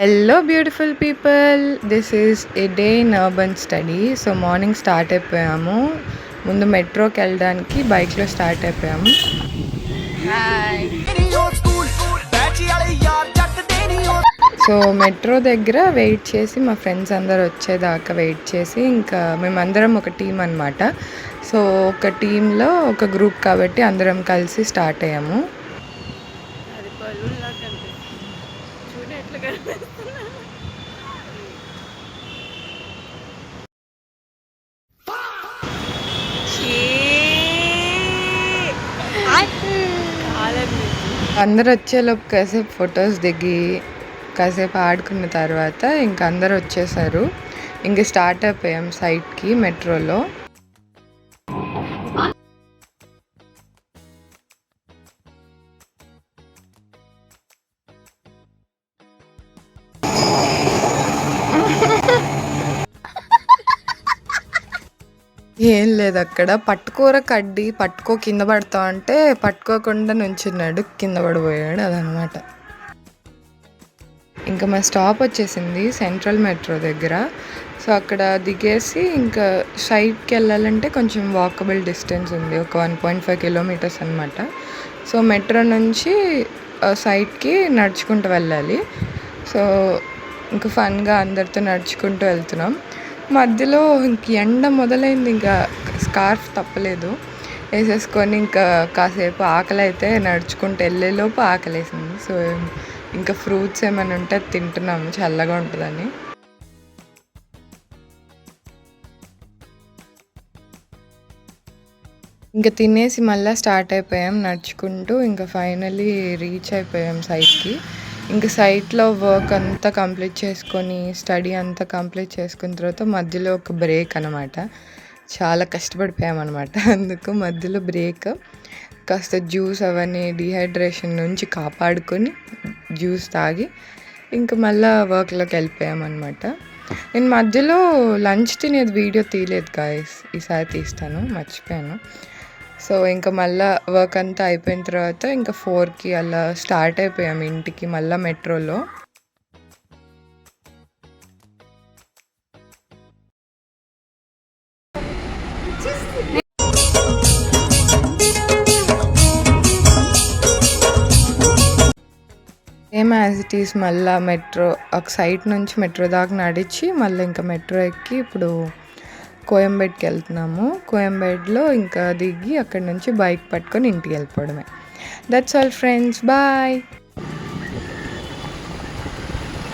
Hello beautiful people, this is a day in urban study. So morning start అయిపోయాము. ముందు మెట్రోకి వెళ్ళడానికి బైక్లో start అయిపోయాము. సో మెట్రో దగ్గర వెయిట్ చేసి మా ఫ్రెండ్స్ అందరు వచ్చేదాకా వెయిట్ చేసి ఇంకా మేమందరం ఒక టీం అనమాట. సో ఒక టీంలో ఒక గ్రూప్ కాబట్టి అందరం కలిసి స్టార్ట్ అయ్యాము. అందరు వచ్చేలోపు కాసేపు ఫొటోస్ దిగి కాసేపు ఆడుకున్న తర్వాత ఇంకా అందరు వచ్చేసారు. ఇంక స్టార్ట్ అయిపోయాం సైట్కి మెట్రోలో. ఏం లేదు, అక్కడ పట్టుకోర కడ్డి పట్టుకో కింద పడతా అంటే పట్టుకోకుండా నుంచున్నాడు, కింద పడిపోయాడు. అదనమాట. ఇంకా మా స్టాప్ వచ్చేసింది సెంట్రల్ మెట్రో దగ్గర. సో అక్కడ దిగేసి ఇంకా సైట్కి వెళ్ళాలంటే కొంచెం వాకబుల్ డిస్టెన్స్ ఉంది, ఒక 1.5 కిలోమీటర్స్ అనమాట. సో మెట్రో నుంచి సైట్కి నడుచుకుంటూ వెళ్ళాలి. సో ఇంకా ఫన్గా అందరితో నడుచుకుంటూ వెళ్తున్నాం. మధ్యలో ఇంక ఎండ మొదలైంది, ఇంకా స్కార్ఫ్ తప్పలేదు వేసేసుకొని ఇంకా కాసేపు ఆకలి అయితే నడుచుకుంటూ వెళ్ళేలోపు ఆకలేసింది. సో ఇంకా ఫ్రూట్స్ ఏమైనా ఉంటే తింటున్నాము, చల్లగా ఉంటుందని. ఇంకా తినేసి మళ్ళీ స్టార్ట్ అయిపోయాం నడుచుకుంటూ. ఇంకా ఫైనలీ రీచ్ అయిపోయాం సైట్కి. ఇంకా సైట్లో వర్క్ అంతా కంప్లీట్ చేసుకొని స్టడీ అంతా కంప్లీట్ చేసుకున్న తర్వాత మధ్యలో ఒక బ్రేక్ అనమాట. చాలా కష్టపడిపోయామన్నమాట. అందుకు మధ్యలో బ్రేక్ కాస్త జ్యూస్ అవన్నీ డీహైడ్రేషన్ నుంచి కాపాడుకొని జ్యూస్ తాగి ఇంకా మళ్ళీ వర్క్లోకి వెళ్ళిపోయామన్నమాట. నేను మధ్యలో లంచ్ తినేది వీడియో తీయలేదు గాయస్, ఈసారి తీస్తాను, మర్చిపోయాను. సో ఇంకా మళ్ళీ వర్క్ అంతా అయిపోయిన తర్వాత ఇంకా 4కి అలా స్టార్ట్ అయిపోయాము ఇంటికి మళ్ళీ మెట్రోలో. సేమ్ యాజ్ ఇట్ ఈస్ మళ్ళీ మెట్రో ఒక సైట్ నుంచి మెట్రో దాకా నడిచి మళ్ళీ ఇంకా మెట్రో ఎక్కి ఇప్పుడు కోయంబేడ్కి వెళ్తున్నాము. కోయంబేడ్లో ఇంకా దిగి అక్కడి నుంచి బైక్ పట్టుకొని ఇంటికి వెళ్ళిపోవడమే. That's all friends, bye.